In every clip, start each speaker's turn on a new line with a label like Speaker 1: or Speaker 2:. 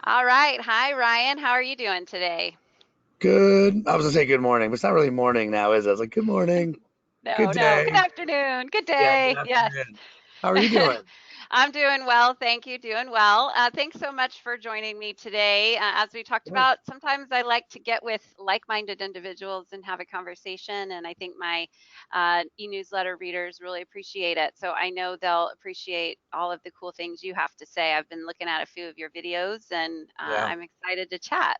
Speaker 1: All right. Hi, Ryan. How are you doing today?
Speaker 2: Good. I was gonna say good morning, but it's not really morning now, is it? I was like, good morning, good
Speaker 1: No, no. Good
Speaker 2: day.
Speaker 1: afternoon. Good
Speaker 2: Yeah, good
Speaker 1: day. Yes.
Speaker 2: afternoon. How are you doing?
Speaker 1: I'm doing well. Thank you. Doing well. Thanks so much for joining me today. As we talked
Speaker 2: Sure.
Speaker 1: about, sometimes I like to get with like minded individuals and have a conversation. And I think my e newsletter readers really appreciate it. So I know they'll appreciate all of the cool things you have to say. I've been looking at a few of your videos and
Speaker 2: Yeah.
Speaker 1: I'm excited to chat.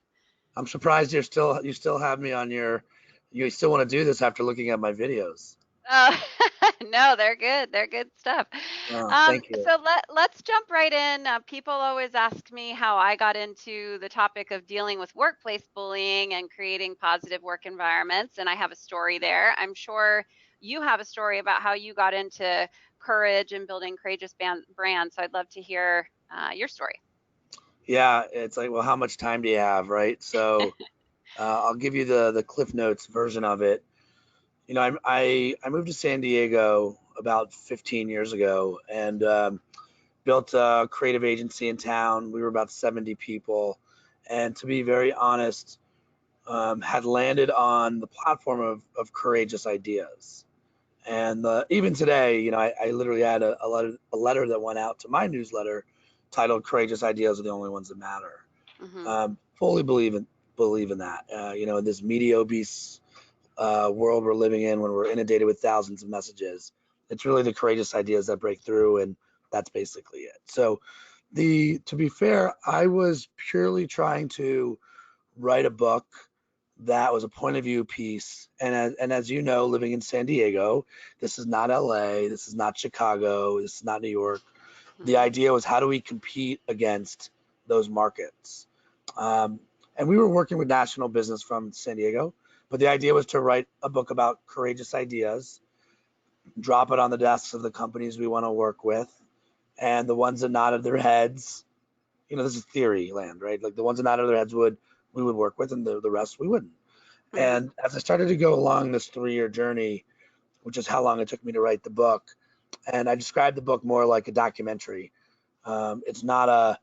Speaker 2: I'm surprised you still have me on you still want to do this after looking at my videos.
Speaker 1: Oh, no, they're good. They're good stuff.
Speaker 2: Thank you.
Speaker 1: Let's jump right in. People always ask me how I got into the topic of dealing with workplace bullying and creating positive work environments, and I have a story there. I'm sure you have a story about how you got into courage and building courageous brands. So I'd love to hear your story.
Speaker 2: Yeah, it's like, well, how much time do you have, right? So I'll give you the Cliff Notes version of it. I moved to San Diego about 15 years ago and built a creative agency in town. We were about 70 people. And to be very honest, had landed on the platform of courageous ideas. And even today, I literally had a letter that went out to my newsletter titled "Courageous Ideas Are the Only Ones That Matter."
Speaker 1: Hmm.
Speaker 2: Fully believe in that. In this media obese world we're living in, when we're inundated with thousands of messages, it's really the courageous ideas that break through, and that's basically it. So, the to be fair, I was purely trying to write a book that was a point of view piece. And as you know, living in San Diego, this is not LA, this is not Chicago, this is not New York. The
Speaker 1: Hmm.
Speaker 2: idea was, how do we compete against those markets? Um, and we were working with national business from San Diego, but the idea was to write a book about courageous ideas, drop it on the desks of the companies we want to work with, and the ones that nodded their heads. This is theory land, right? Like the ones that nodded their heads we would work with, and the rest we wouldn't.
Speaker 1: Hmm.
Speaker 2: And as I started to go along this 3 year journey, which is how long it took me to write the book, and I described the book more like a documentary. It's not a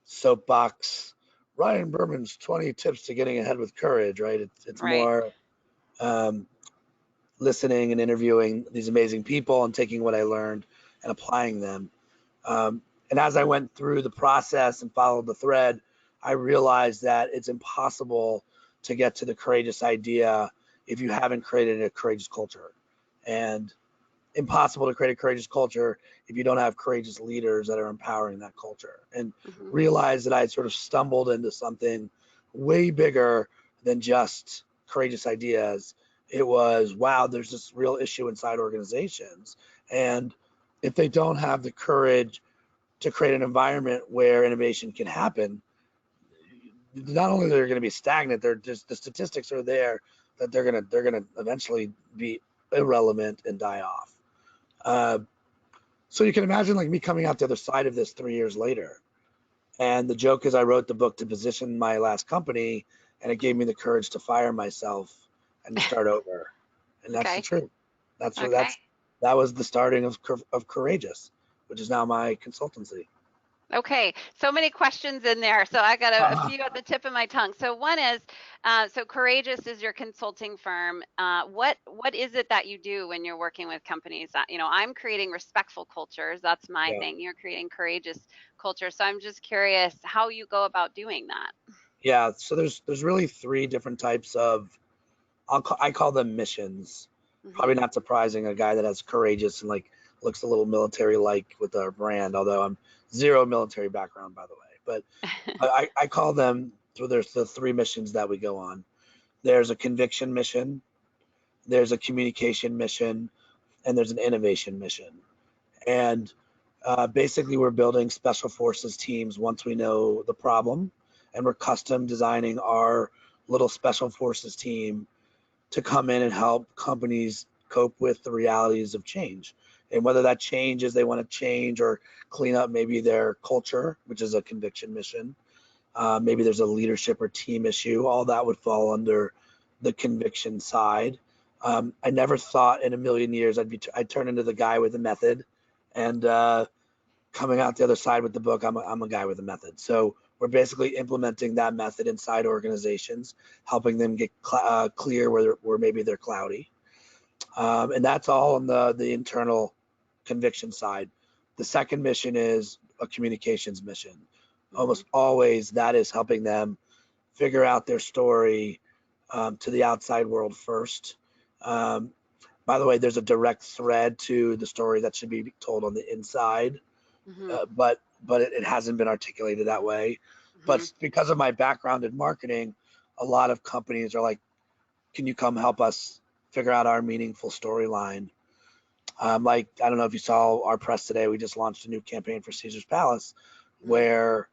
Speaker 2: soapbox. Ryan Berman's 20 tips to getting ahead with courage, right? It's
Speaker 1: Right.
Speaker 2: more um, listening and interviewing these amazing people and taking what I learned and applying them. And as I went through the process and followed the thread, I realized that it's impossible to get to the courageous idea if you haven't created a courageous culture. And impossible to create a courageous culture if you don't have courageous leaders that are empowering that culture. And
Speaker 1: Hmm.
Speaker 2: realized that I had sort of stumbled into something way bigger than just courageous ideas. It was, wow, there's this real issue inside organizations. And if they don't have the courage to create an environment where innovation can happen, not only they're going to be stagnant, they're just, the statistics are there that they're gonna eventually be irrelevant and die off. Uh, so you can imagine like me coming out the other side of this 3 years later. And the joke is, I wrote the book to position my last company, and it gave me the courage to fire myself and to start over. And that's the
Speaker 1: Okay.
Speaker 2: truth. That's what
Speaker 1: Okay.
Speaker 2: that was the starting of Courageous, which is now my consultancy.
Speaker 1: Okay, so many questions in there. So I got a
Speaker 2: Uh,
Speaker 1: few at the tip of my tongue. So one is, so Courageous is your consulting firm. What is it that you do when you're working with companies? I'm creating respectful cultures. That's my
Speaker 2: yeah,
Speaker 1: thing. You're creating courageous culture. So I'm just curious how you go about doing that.
Speaker 2: yeah. So there's really three different types of, I call them missions. Probably
Speaker 1: Hmm.
Speaker 2: not surprising, a guy that has courageous and like looks a little military like with our brand, although I'm zero military background, by the way. But I call them, so there's the three missions that we go on. There's a conviction mission, there's a communication mission, and there's an innovation mission. And basically, we're building special forces teams once we know the problem, and we're custom designing our little special forces team to come in and help companies cope with the realities of change. And whether that change is they want to change or clean up maybe their culture, which is a conviction mission, maybe there's a leadership or team issue, all that would fall under the conviction side. I never thought in a million years I'd turn into the guy with the method, and coming out the other side with the book, I'm a guy with a method. So we're basically implementing that method inside organizations, helping them get clear where maybe they're cloudy. And that's all on the internal conviction side. The second mission is a communications mission.
Speaker 1: Mm-hmm.
Speaker 2: Almost always that is helping them figure out their story to the outside world first. Um, by the way, there's a direct thread to the story that should be told on the inside,
Speaker 1: Mm-hmm.
Speaker 2: but it hasn't been articulated that way.
Speaker 1: Mm-hmm.
Speaker 2: But because of my background in marketing, a lot of companies are like, "Can you come help us figure out our meaningful storyline?" Like, I don't know if you saw our press today. We just launched a new campaign for Caesar's Palace,
Speaker 1: Mm-hmm.
Speaker 2: where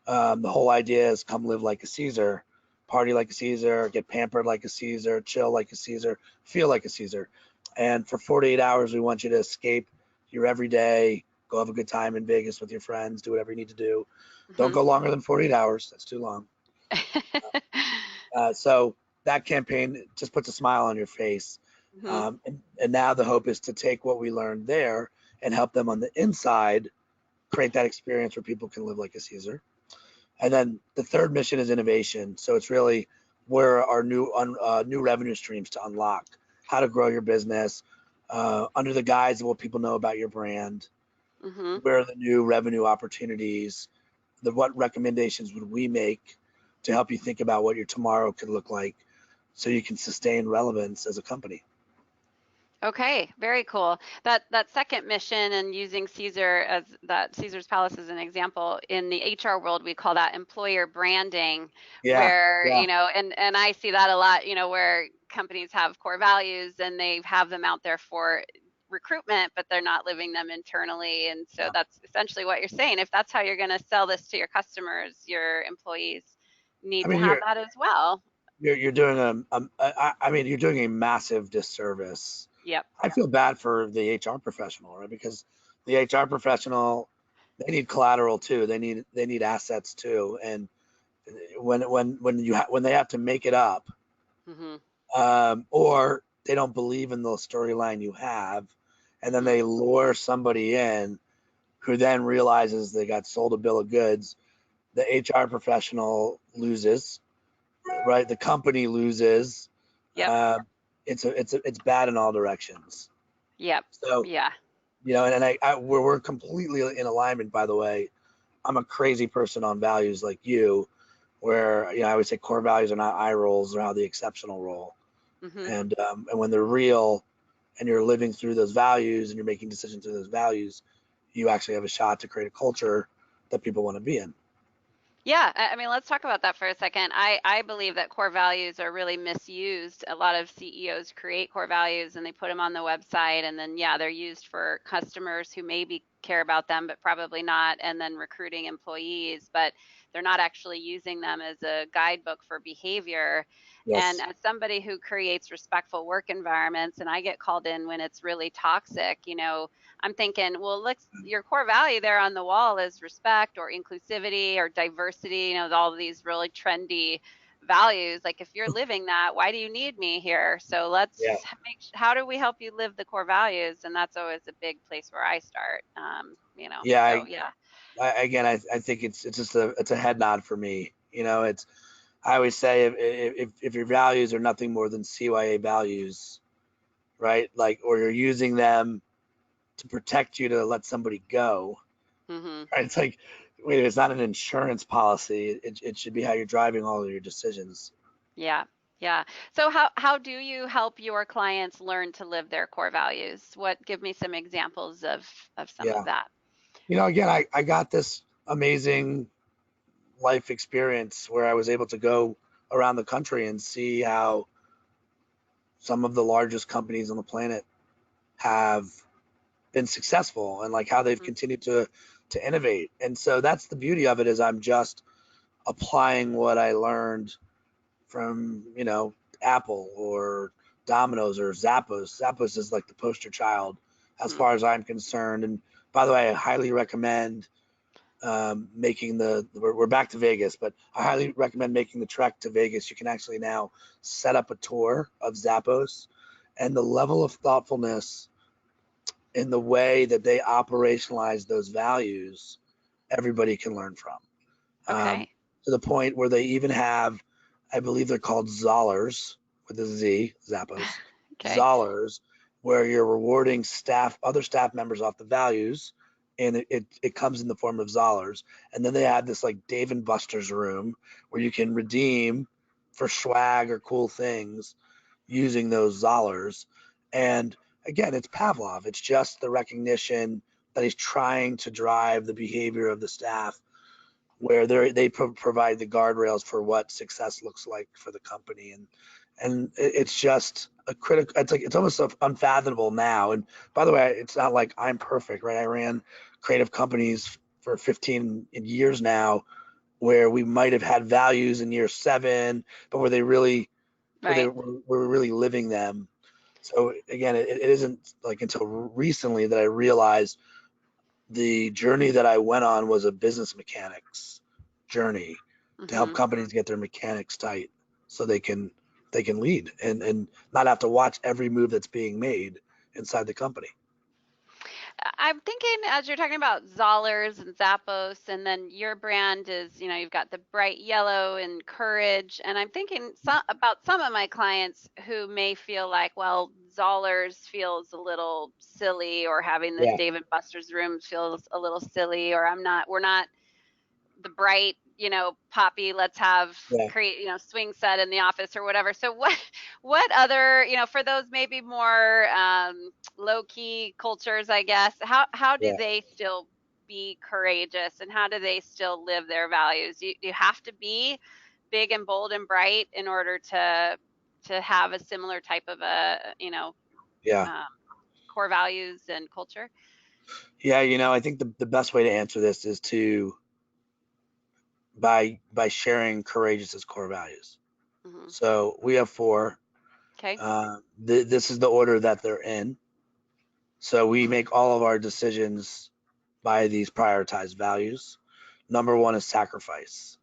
Speaker 2: the whole idea is come live like a Caesar, party like a Caesar, get pampered like a Caesar, chill like a Caesar, feel like a Caesar. And for 48 hours, we want you to escape your everyday, go have a good time in Vegas with your friends, do whatever you need to do. Don't
Speaker 1: Mm-hmm.
Speaker 2: go longer than 48 hours. That's too long. So that campaign just puts a smile on your face.
Speaker 1: Mm-hmm.
Speaker 2: And now the hope is to take what we learned there and help them on the inside create that experience where people can live like a Caesar. And then the third mission is innovation. So it's really where are new revenue streams to unlock, how to grow your business under the guise of what people know about your brand.
Speaker 1: Mm-hmm.
Speaker 2: Where are the new revenue opportunities? What recommendations would we make to help you think about what your tomorrow could look like, so you can sustain relevance as a company?
Speaker 1: Okay, very cool. That second mission and using Caesar's Palace as an example, in the HR world, we call that employer branding,
Speaker 2: Yeah,
Speaker 1: where,
Speaker 2: yeah,
Speaker 1: and I see that a lot, where companies have core values and they have them out there for recruitment, but they're not living them internally. And so
Speaker 2: yeah.
Speaker 1: that's essentially what you're saying. If that's how you're going to sell this to your customers, your employees
Speaker 2: I
Speaker 1: need to
Speaker 2: mean,
Speaker 1: have that as well.
Speaker 2: you're doing I mean, you're doing a massive disservice.
Speaker 1: Yep.
Speaker 2: I feel bad for the HR professional, right? Because the HR professional, they need collateral too. They need assets too. And when they have to make it up,
Speaker 1: Mm-hmm.
Speaker 2: or they don't believe in the storyline you have, and then
Speaker 1: Mm-hmm.
Speaker 2: they lure somebody in who then realizes they got sold a bill of goods, the HR professional loses, right? The company loses.
Speaker 1: Yep.
Speaker 2: Uh, it's bad in all directions.
Speaker 1: Yep.
Speaker 2: So,
Speaker 1: Yeah.
Speaker 2: we're completely in alignment. By the way, I'm a crazy person on values like you, where I would say core values are not eye rolls; they're how the exceptional roll.
Speaker 1: Mm-hmm.
Speaker 2: And when they're real, and you're living through those values, and you're making decisions through those values, you actually have a shot to create a culture that people want to be in.
Speaker 1: Yeah, I mean, let's talk about that for a second. I believe that core values are really misused. A lot of CEOs create core values and they put them on the website, and then, yeah, they're used for customers who maybe care about them, but probably not, and then recruiting employees, but they're not actually using them as a guidebook for behavior. And
Speaker 2: Yes.
Speaker 1: as somebody who creates respectful work environments, and I get called in when it's really toxic, I'm thinking, well, your core value there on the wall is respect or inclusivity or diversity, all of these really trendy values. Like, if you're living that, why do you need me here? So
Speaker 2: Yeah.
Speaker 1: how do we help you live the core values? And that's always a big place where I start.
Speaker 2: Yeah.
Speaker 1: So yeah.
Speaker 2: Again, I think it's just a head nod for me. It's I always say if your values are nothing more than CYA values, right? Like, or you're using them to protect you to let somebody go,
Speaker 1: Hmm.
Speaker 2: right? It's like, wait, it's not an insurance policy. It should be how you're driving all of your decisions.
Speaker 1: Yeah. Yeah. So how do you help your clients learn to live their core values? Give me some examples of some of
Speaker 2: Yeah.
Speaker 1: that.
Speaker 2: Again, I got this amazing life experience where I was able to go around the country and see how some of the largest companies on the planet have been successful, and like how they've
Speaker 1: Mhm.
Speaker 2: continued to innovate. And so that's the beauty of it, is I'm just applying what I learned from Apple or Domino's or Zappos. Zappos is like the poster child as
Speaker 1: Mhm.
Speaker 2: far as I'm concerned. And by the way, I highly recommend making we're back to Vegas, but I highly recommend making the trek to Vegas. You can actually now set up a tour of Zappos, and the level of thoughtfulness in the way that they operationalize those values, everybody can learn from.
Speaker 1: Okay.
Speaker 2: to the point where they even have, I believe they're called Zollers with a Z, Zappos,
Speaker 1: Okay.
Speaker 2: Zollers, where you're rewarding other staff members off the values, and it comes in the form of Zollers. And then they had this like Dave and Buster's room where you can redeem for swag or cool things using those Zollers. And again, it's Pavlov. It's just the recognition that he's trying to drive the behavior of the staff where they provide the guardrails for what success looks like for the company. And it's just a critical, it's almost unfathomable now. And by the way, it's not like I'm perfect, right? I ran creative companies for 15 years now where we might have had values in year 7, but where they
Speaker 1: Right.
Speaker 2: were really living them. So again, it isn't like until recently that I realized the journey that I went on was a business mechanics journey to help
Speaker 1: Hmm.
Speaker 2: companies get their mechanics tight so they can lead and not have to watch every move that's being made inside the company.
Speaker 1: I'm thinking as you're talking about Zollers and Zappos, and then your brand is, you've got the bright yellow and courage. And I'm thinking about some of my clients who may feel like, well, Zollers feels a little silly, or having this
Speaker 2: Yeah,
Speaker 1: Dave and Buster's room feels a little silly, or we're not the bright, poppy, let's have
Speaker 2: yeah,
Speaker 1: create, swing set in the office or whatever. So what other, for those maybe more low key cultures, I guess, how do
Speaker 2: yeah,
Speaker 1: they still be courageous, and how do they still live their values? You have to be big and bold and bright in order to have a similar type of a,
Speaker 2: yeah,
Speaker 1: um, core values and culture.
Speaker 2: yeah. I think the best way to answer this is to by sharing courageous as core values.
Speaker 1: Hmm.
Speaker 2: So we have 4.
Speaker 1: Okay.
Speaker 2: This is the order that they're in. So we make all of our decisions by these prioritized values. Number 1 is sacrifice.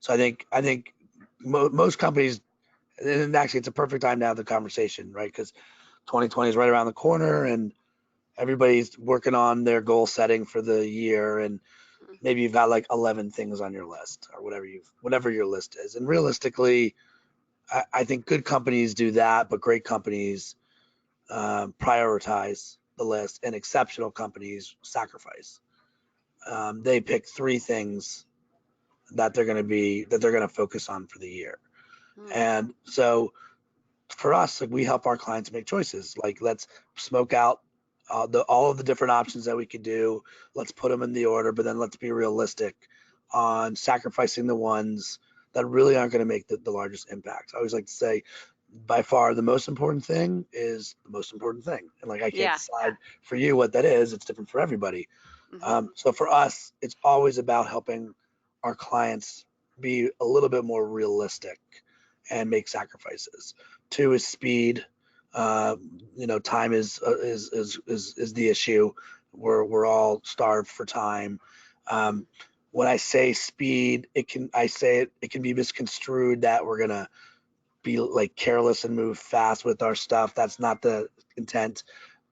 Speaker 2: So I think most companies, and actually it's a perfect time to have the conversation, right? Because 2020 is right around the corner, and everybody's working on their goal setting for the year, and maybe you've got like 11 things on your list or whatever your list is. And realistically, I think good companies do that, but great companies prioritize the list, and exceptional companies sacrifice. They pick 3 things that they're going to focus on for the year.
Speaker 1: Mm-hmm.
Speaker 2: And so for us, like, we help our clients make choices. Like, let's smoke out all of the different options that we could do. Let's put them in the order, but then let's be realistic on sacrificing the ones that really aren't going to make the largest impact. I always like to say, by far, the most important thing is the most important thing. And like, I can't
Speaker 1: Yeah.
Speaker 2: decide for you what that is. It's different for everybody.
Speaker 1: Hmm.
Speaker 2: So for us, it's always about helping our clients be a little bit more realistic and make sacrifices. 2 is speed. Uh, time is the issue. We're all starved for time. Um, when I say speed, it can be misconstrued that we're gonna be like careless and move fast with our stuff. That's not the intent.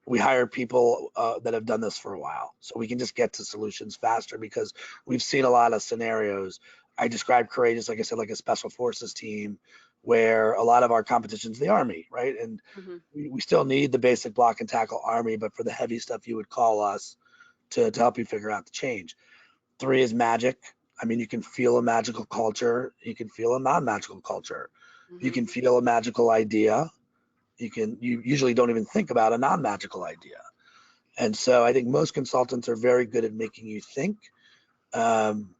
Speaker 2: We hire people that have done this for a while, so we can just get to solutions faster because we've seen a lot of scenarios. I described courageous, like I said, like a special forces team, where a lot of our competition's the army, right? And
Speaker 1: Hmm.
Speaker 2: we still need the basic block and tackle army, but for the heavy stuff, you would call us to help you figure out the change. 3 is magic. I mean, you can feel a magical culture, you can feel a non-magical culture, you
Speaker 1: Hmm.
Speaker 2: can feel a magical idea, you usually don't even think about a non-magical idea. And so I think most consultants are very good at making you think, um,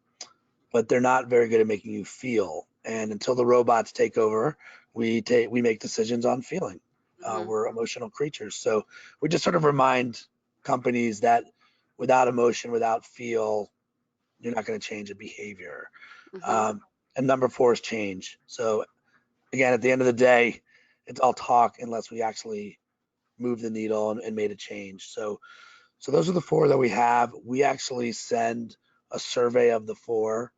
Speaker 2: but they're not very good at making you feel. And until the robots take over, we make decisions on feeling.
Speaker 1: Hmm.
Speaker 2: We're emotional creatures, so we just sort of remind companies that without emotion, without feel, you're not going to change a behavior.
Speaker 1: Hmm.
Speaker 2: Um, and number 4 is change. So again, at the end of the day, it's all talk unless we actually move the needle and made a change. So those are the 4 that we have. We actually send a survey of the 4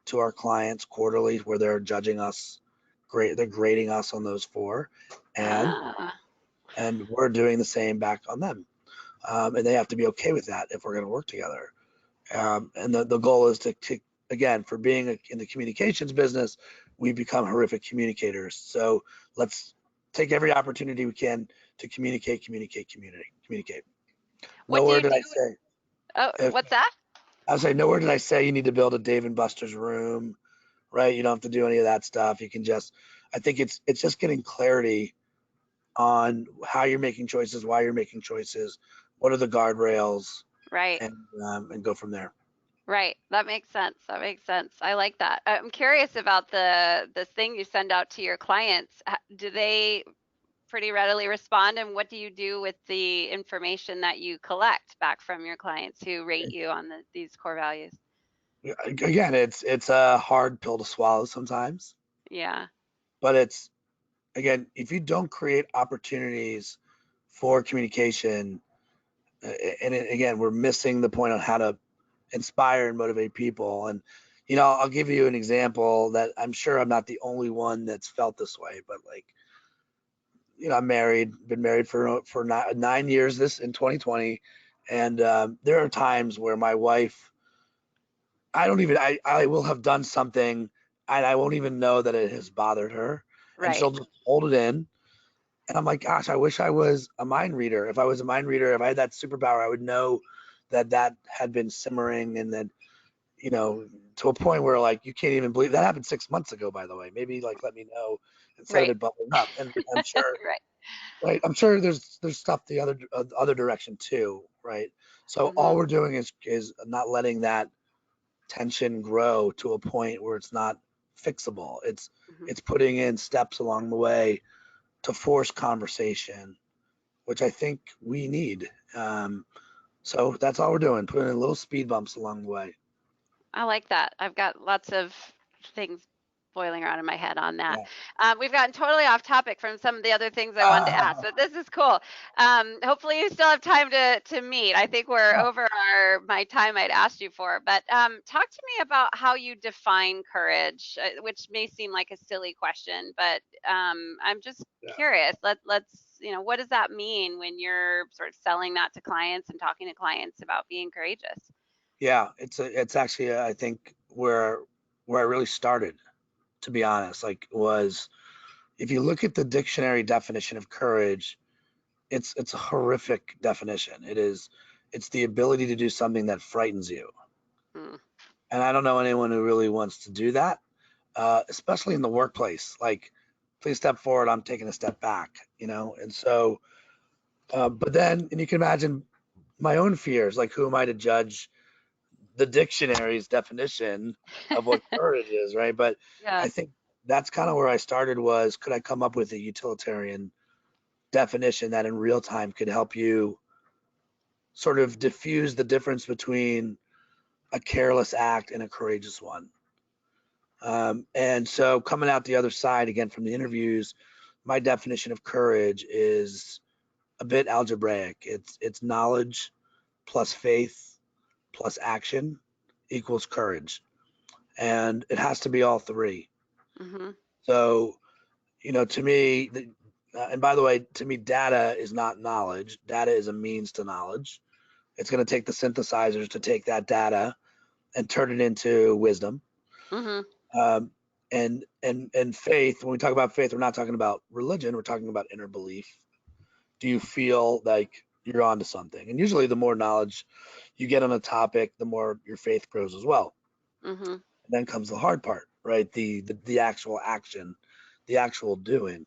Speaker 2: to our clients quarterly where they're judging us. They're grading us on those 4, and
Speaker 1: Ah,
Speaker 2: we're doing the same back on them. And they have to be okay with that if we're going to work together. And the goal is to again, for being in the communications business, we become horrific communicators. So let's take every opportunity we can to communicate.
Speaker 1: What do
Speaker 2: Nowhere
Speaker 1: you
Speaker 2: did
Speaker 1: do?
Speaker 2: I say,
Speaker 1: Oh,
Speaker 2: if,
Speaker 1: what's that?
Speaker 2: I was saying, nowhere did I say you need to build a Dave and Buster's room, right? You don't have to do any of that stuff. You can just, I think it's just getting clarity on how you're making choices, why you're making choices, what are the guardrails,
Speaker 1: Right.
Speaker 2: and go from there.
Speaker 1: Right. That makes sense. That makes sense. I like that. I'm curious about the thing you send out to your clients. Do they pretty readily respond, and what do you do with the information that you collect back from your clients who rate you on these core values?
Speaker 2: Again, it's a hard pill to swallow sometimes,
Speaker 1: Yeah.
Speaker 2: but it's again, if you don't create opportunities for communication, and again, we're missing the point on how to inspire and motivate people. And I'll give you an example that I'm sure I'm not the only one that's felt this way, but like, I'm married, been married for 9 years this in 2020, and there are times where my wife, I will have done something and I won't even know that it has bothered her, and
Speaker 1: Right.
Speaker 2: she'll just hold it in. And I'm like, gosh, I wish I was a mind reader. If I was a mind reader, if I had that superpower, I would know that that had been simmering, and then, you know, to a point where like you can't even believe that happened 6 months ago, by the way. Maybe like let me know instead of
Speaker 1: Right.
Speaker 2: it bubbling up. And I'm sure,
Speaker 1: Right.
Speaker 2: right? I'm sure there's stuff the other direction too, right? So all
Speaker 1: Mhm.
Speaker 2: we're doing is not letting that tension grow to a point where it's not fixable.
Speaker 1: Mhm.
Speaker 2: It's putting in steps along the way to force conversation, which I think we need. So that's all we're doing, putting in little speed bumps along the way.
Speaker 1: I like that. I've got lots of things boiling around in my head on that.
Speaker 2: Yeah.
Speaker 1: We've gotten totally off topic from some of the other things I wanted to ask,
Speaker 2: Uh,
Speaker 1: but this is cool. Hopefully, you still have time to meet. I think we're
Speaker 2: yeah.
Speaker 1: over my time I'd asked you for. But talk to me about how you define courage, which may seem like a silly question, but I'm just
Speaker 2: Yeah.
Speaker 1: curious. Let's what does that mean when you're sort of selling that to clients and talking to clients about being courageous?
Speaker 2: Yeah. It's actually, I think where I really started, to be honest, like was if you look at the dictionary definition of courage, it's a horrific definition. It's the ability to do something that frightens you.
Speaker 1: Hmm.
Speaker 2: And I don't know anyone who really wants to do that, especially in the workplace. Like, please step forward. I'm taking a step back. And so, but then, and you can imagine my own fears. Like, who am I to judge the dictionary's definition of what courage is, right? But
Speaker 1: Yeah.
Speaker 2: I think that's kind of where I started was could I come up with a utilitarian definition that in real time could help you sort of diffuse the difference between a careless act and a courageous one. And so coming out the other side again from the interviews, my definition of courage is a bit algebraic. It's knowledge plus faith plus action equals courage, and it has to be all three.
Speaker 1: Hmm.
Speaker 2: So to me, and by the way, to me, data is not knowledge. Data is a means to knowledge. It's going to take the synthesizers to take that data and turn it into wisdom.
Speaker 1: Hmm.
Speaker 2: Um, and faith. When we talk about faith, we're not talking about religion. We're talking about inner belief. Do you feel like you're onto something? And usually, the more knowledge you get on a topic, the more your faith grows as well.
Speaker 1: Hmm.
Speaker 2: And then comes the hard part, right? The actual action, the actual doing.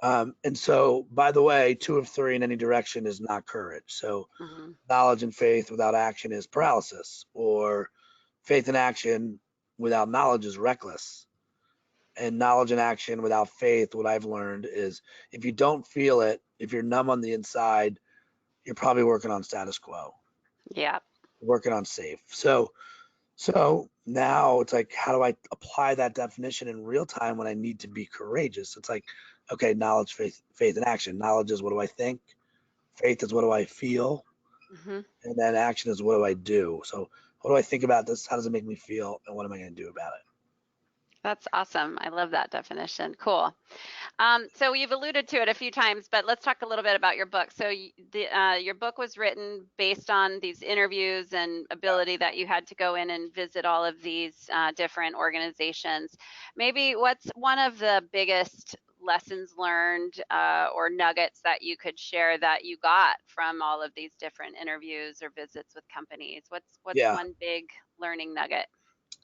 Speaker 2: And so, by the way, two of three in any direction is not courage. So,
Speaker 1: Hmm.
Speaker 2: knowledge and faith without action is paralysis, or faith and action without knowledge is reckless. And knowledge and action without faith, what I've learned is if you don't feel it, if you're numb on the inside, you're probably working on status quo,
Speaker 1: Yeah.
Speaker 2: working on safe. So now it's like, how do I apply that definition in real time when I need to be courageous? It's like, okay, knowledge, faith, and action. Knowledge is what do I think? Faith is what do I feel?
Speaker 1: Hmm.
Speaker 2: And then action is what do I do? So what do I think about this? How does it make me feel? And what am I going to do about it?
Speaker 1: That's awesome. I love that definition. Cool. So you've alluded to it a few times, but let's talk a little bit about your book. So your book was written based on these interviews and
Speaker 2: Yeah.
Speaker 1: ability that you had to go in and visit all of these different organizations. Maybe what's one of the biggest lessons learned or nuggets that you could share that you got from all of these different interviews or visits with companies? What's
Speaker 2: Yeah.
Speaker 1: one big learning nugget?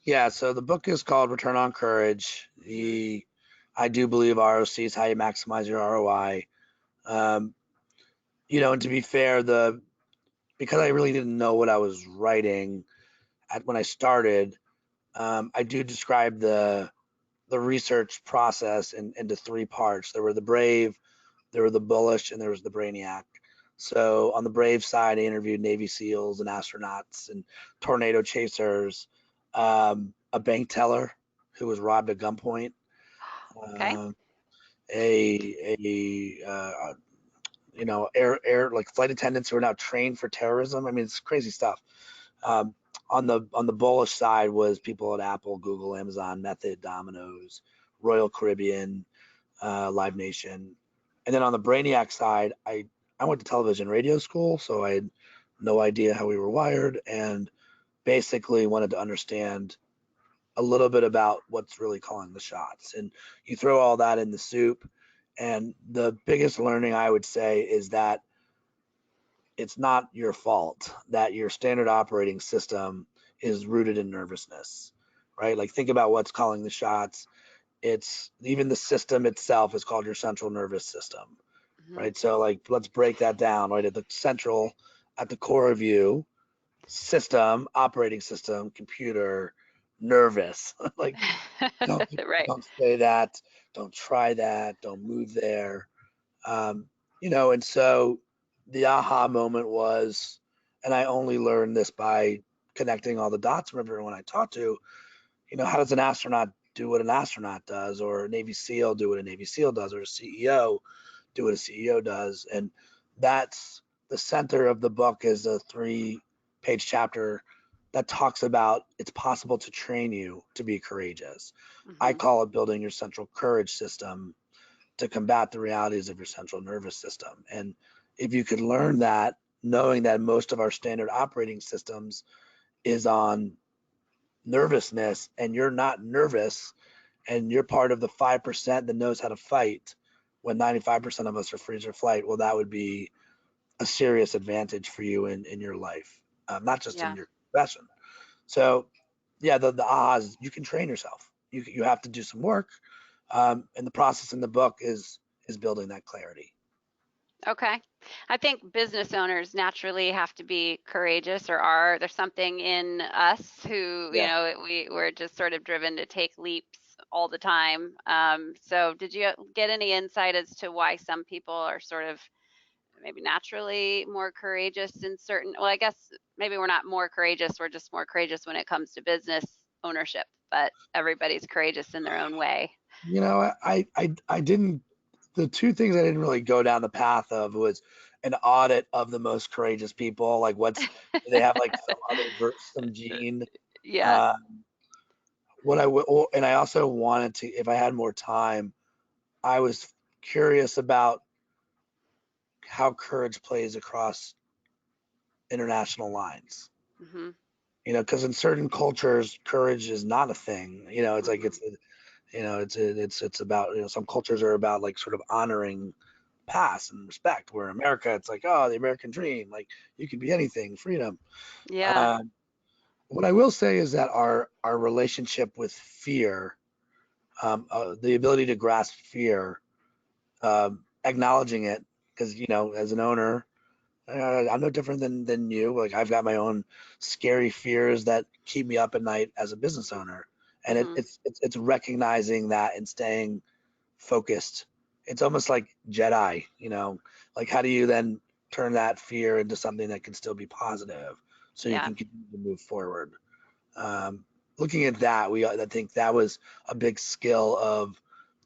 Speaker 2: Yeah. So the book is called Return on Courage.
Speaker 1: Hmm.
Speaker 2: I do believe ROC is how you maximize your ROI. Um, and to be fair, because I really didn't know what I was writing when I started, I do describe the research process into three parts. There were the brave, there were the bullish, and there was the brainiac. So on the brave side, I interviewed Navy SEALs and astronauts and tornado chasers, a bank teller who was robbed at gunpoint,
Speaker 1: Okay.
Speaker 2: um, air like flight attendants who are now trained for terrorism. I mean, it's crazy stuff. Um, on the bullish side was people at Apple, Google, Amazon, Method, Domino's, Royal Caribbean, Live Nation, and then on the Brainiac side, I went to television radio school, so I had no idea how we were wired, and basically wanted to understand a little bit about what's really calling the shots. And you throw all that in the soup, and the biggest learning I would say is that it's not your fault that your standard operating system is rooted in nervousness, right? Like think about what's calling the shots. It's even the system itself is called your central nervous system,
Speaker 1: Hmm.
Speaker 2: right? So like let's break that down, right? At the core of you, system, operating system, computer, nervous. Like don't
Speaker 1: Right.
Speaker 2: don't say that, don't try that, don't move there. Um, and so the aha moment was, and I only learned this by connecting all the dots from everyone I talked to, how does an astronaut do what an astronaut does, or a Navy SEAL do what a Navy SEAL does, or a CEO do what a CEO does? And that's the center of the book is a 3-page chapter that talks about it's possible to train you to be courageous. I
Speaker 1: Hmm.
Speaker 2: call it building your central courage system to combat the realities of your central nervous system. And if you could learn that, knowing that most of our standard operating systems is on nervousness and you're not nervous and you're part of the 5% that knows how to fight when 95% of us are freeze or flight, well, that would be a serious advantage for you in your life, not just in
Speaker 1: Yeah.
Speaker 2: your profession. So, yeah, the ahas, you can train yourself. You have to do some work, and the process in the book is building that clarity.
Speaker 1: Okay. I think business owners naturally have to be courageous or are there's something in us who,
Speaker 2: Yeah.
Speaker 1: we're just sort of driven to take leaps all the time. So did you get any insight as to why some people are sort of maybe naturally more courageous in certain, well, I guess maybe we're not more courageous, we're just more courageous when it comes to business ownership, but everybody's courageous in their own way.
Speaker 2: I didn't. The two things I didn't really go down the path of was an audit of the most courageous people. Like, do they have like some other some gene?
Speaker 1: Yeah.
Speaker 2: Uh, and I also wanted to, if I had more time, I was curious about how courage plays across international lines.
Speaker 1: Hmm.
Speaker 2: Because in certain cultures, courage is not a thing. It's like
Speaker 1: Hmm.
Speaker 2: it's about some cultures are about like sort of honoring past and respect. Where America, it's like, oh, the American dream, like you can be anything, freedom.
Speaker 1: Yeah.
Speaker 2: Uh, what I will say is that our relationship with fear, the ability to grasp fear, acknowledging it, because as an owner, I'm no different than you. Like I've got my own scary fears that keep me up at night as a business owner, and
Speaker 1: Hmm.
Speaker 2: it's recognizing that and staying focused. It's almost like Jedi, like how do you then turn that fear into something that can still be positive, so you
Speaker 1: Yeah.
Speaker 2: can continue to move forward. Um, Looking at that, I think that was a big skill of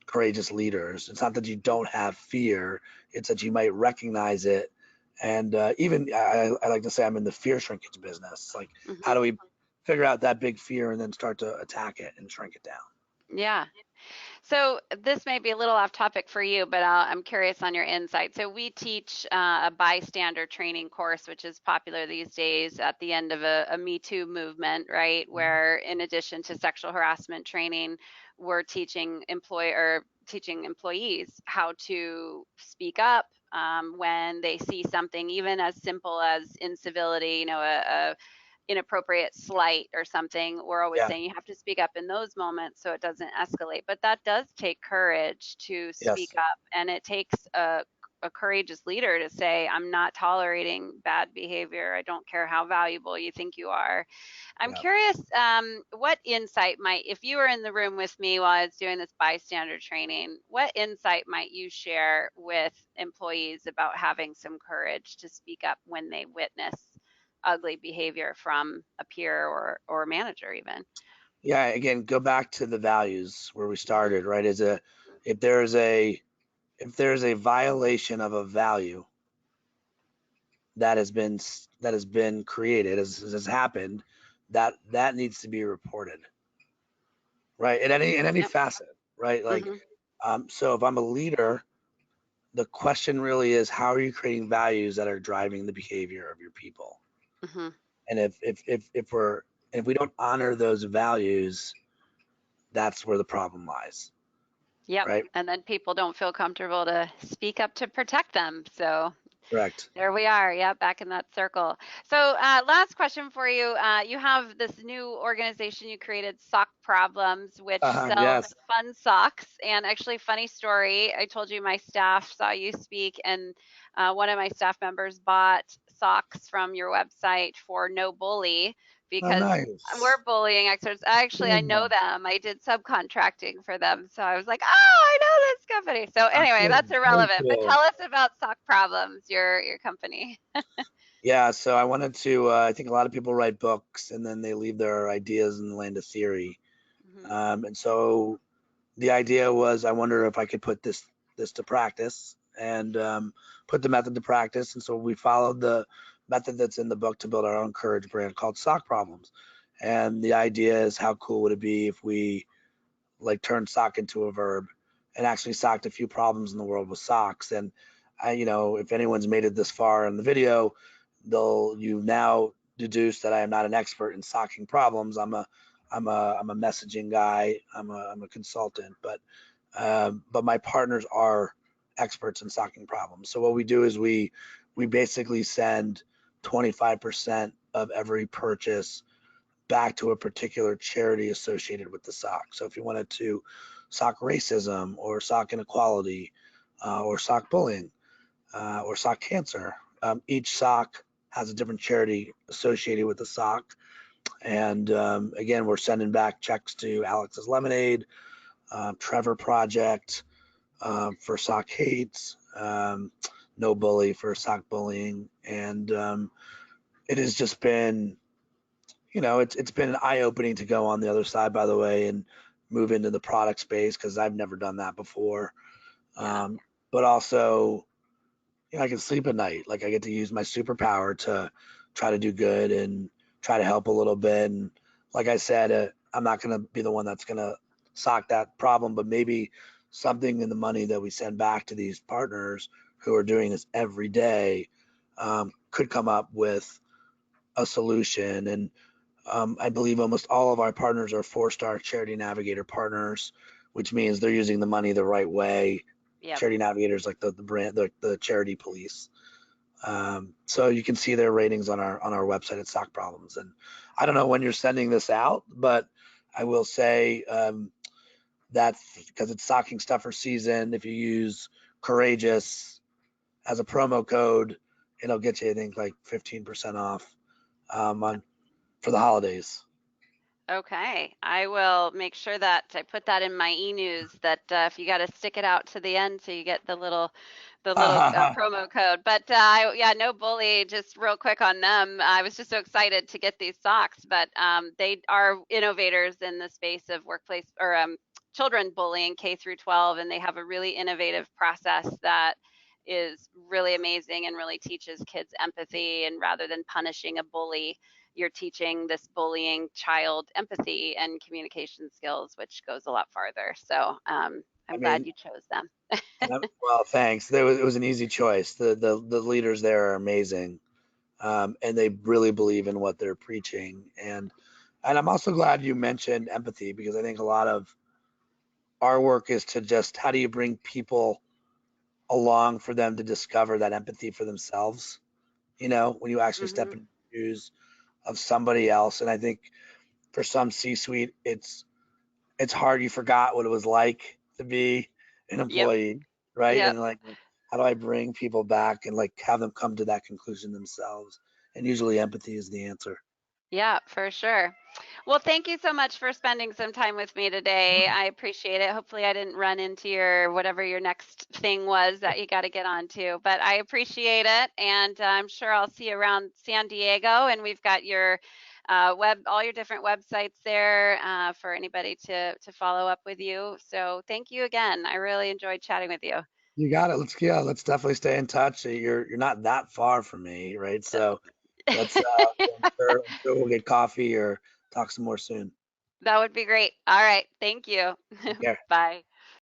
Speaker 2: courageous leaders. It's not that you don't have fear; it's that you might recognize it. And even I like to say I'm in the fear shrinkage business. Like, how
Speaker 1: Hmm.
Speaker 2: do we figure out that big fear and then start to attack it and shrink it down?
Speaker 1: Yeah. So this may be a little off topic for you, but I'm curious on your insight. So we teach a bystander training course, which is popular these days at the end of a Me Too movement, right? Where in addition to sexual harassment training, we're teaching employees how to speak up when they see something, even as simple as incivility, a inappropriate slight or something. We're always
Speaker 2: Yeah.
Speaker 1: saying you have to speak up in those moments so it doesn't escalate. But that does take courage to speak
Speaker 2: Yes.
Speaker 1: up, and it takes a courageous leader to say, I'm not tolerating bad behavior. I don't care how valuable you think you are. I'm
Speaker 2: Yeah.
Speaker 1: curious, what insight might, if you were in the room with me while I was doing this bystander training, what insight might you share with employees about having some courage to speak up when they witness ugly behavior from a peer or a manager even?
Speaker 2: Yeah. Again, go back to the values where we
Speaker 1: Hmm.
Speaker 2: started, right? If there's a if there's a violation of a value that has been created, has happened, that needs to be reported, right? In any
Speaker 1: Yep.
Speaker 2: facet, right? Like,
Speaker 1: Hmm.
Speaker 2: so if I'm a leader, the question really is, how are you creating values that are driving the behavior of your people?
Speaker 1: Hmm.
Speaker 2: And if we don't honor those values, that's where the problem lies,
Speaker 1: Yep.
Speaker 2: right?
Speaker 1: And then people don't feel comfortable to speak up to protect them. So
Speaker 2: Correct.
Speaker 1: there we are. Yeah, back in that circle. So, last question for you. You have this new organization you created, Sock Problems, which sells
Speaker 2: Yes.
Speaker 1: fun socks. And actually, funny story. I told you my staff saw you speak, and one of my staff members bought socks from your website for No Bully
Speaker 2: Oh,
Speaker 1: because
Speaker 2: nice.
Speaker 1: we're bullying experts. Actually, I know
Speaker 2: Good.
Speaker 1: them. I did subcontracting for them. So I was like, oh, I know this company. So anyway, that's
Speaker 2: Good. Very
Speaker 1: irrelevant. But
Speaker 2: cool.
Speaker 1: tell us about Sock Problems, your company.
Speaker 2: Yeah, so I wanted to. I think a lot of people write books and then they leave their ideas in the land of theory.
Speaker 1: Hmm.
Speaker 2: And so the idea was, I wonder if I could put this to practice and put the method to practice. And so we followed the method that's in the book to build our own courage brand called Sock Problems. And the idea is, how cool would it be if we like turned sock into a verb and actually solved a few problems in the world with socks? And if anyone's made it this far in the video, you've now deduced that I am not an expert in socking problems. I'm a messaging guy. I'm a consultant, but my partners are experts in socking problems. So what we do is we basically send 25% of every purchase back to a particular charity associated with the sock. So if you wanted to sock racism or sock inequality, or sock bullying, or sock cancer, each sock has a different charity associated with the sock. And again, we're sending back checks to Alex's Lemonade, Trevor Project, for sock hates, No Bully for sock bullying. And it has just been, it's been eye opening to go on the other side, by the way, and move into the product space because I've never done that before.
Speaker 1: Yeah.
Speaker 2: Um, but also, I can sleep at night. Like, I get to use my superpower to try to do good and try to help a little bit. And like I said, I'm not going to be the one that's going to sock that problem, but maybe something in the money that we send back to these partners who are doing this every day, could come up with a solution. And I believe almost all of our partners are 4-star Charity Navigator partners, which means they're using the money the right way.
Speaker 1: Yep.
Speaker 2: Charity Navigators, like the brand, the charity police. So you can see their ratings on our website at Sock Problems. And I don't know when you're sending this out, but I will say, that because it's stocking stuffer season, if you use Courageous as a promo code, it'll get you, I think, like 15% off, on for the holidays.
Speaker 1: Okay, I will make sure that I put that in my e-news that if you got to stick it out to the end so you get the little promo code. But yeah, No Bully. Just real quick on them. I was just so excited to get these socks, but they are innovators in the space of workplace or children bullying K through 12, and they have a really innovative process that is really amazing and really teaches kids empathy. And rather than punishing a bully, you're teaching this bullying child empathy and communication skills, which goes a lot farther. So
Speaker 2: I
Speaker 1: I'm glad
Speaker 2: mean,
Speaker 1: you chose them.
Speaker 2: well, thanks. It was an easy choice. The leaders there are amazing, and they really believe in what they're preaching. And I'm also glad you mentioned empathy because I think a lot of our work is to just how do you bring people along for them to discover that empathy for themselves. When you actually step
Speaker 1: Hmm.
Speaker 2: in the shoes of somebody else. And I think for some C-suite, it's hard. You forgot what it was like to be an
Speaker 1: Yep.
Speaker 2: employee, right?
Speaker 1: Yep.
Speaker 2: And like, how do I bring people back and like have them come to that conclusion themselves? And usually, empathy is the answer.
Speaker 1: Yeah, for sure. Well, thank you so much for spending some time with me today. I appreciate it. Hopefully, I didn't run into your whatever your next thing was that you got to get on to, but I appreciate it. And I'm sure I'll see you around San Diego. And we've got your all your different websites there for anybody to follow up with you. So thank you again. I really enjoyed chatting with you.
Speaker 2: You got it. Let's definitely stay in touch. You're not that far from me, right? So let's I'm sure we'll get coffee or talk some more soon.
Speaker 1: That would be great. All right. Thank you.
Speaker 2: Take care.
Speaker 1: Bye.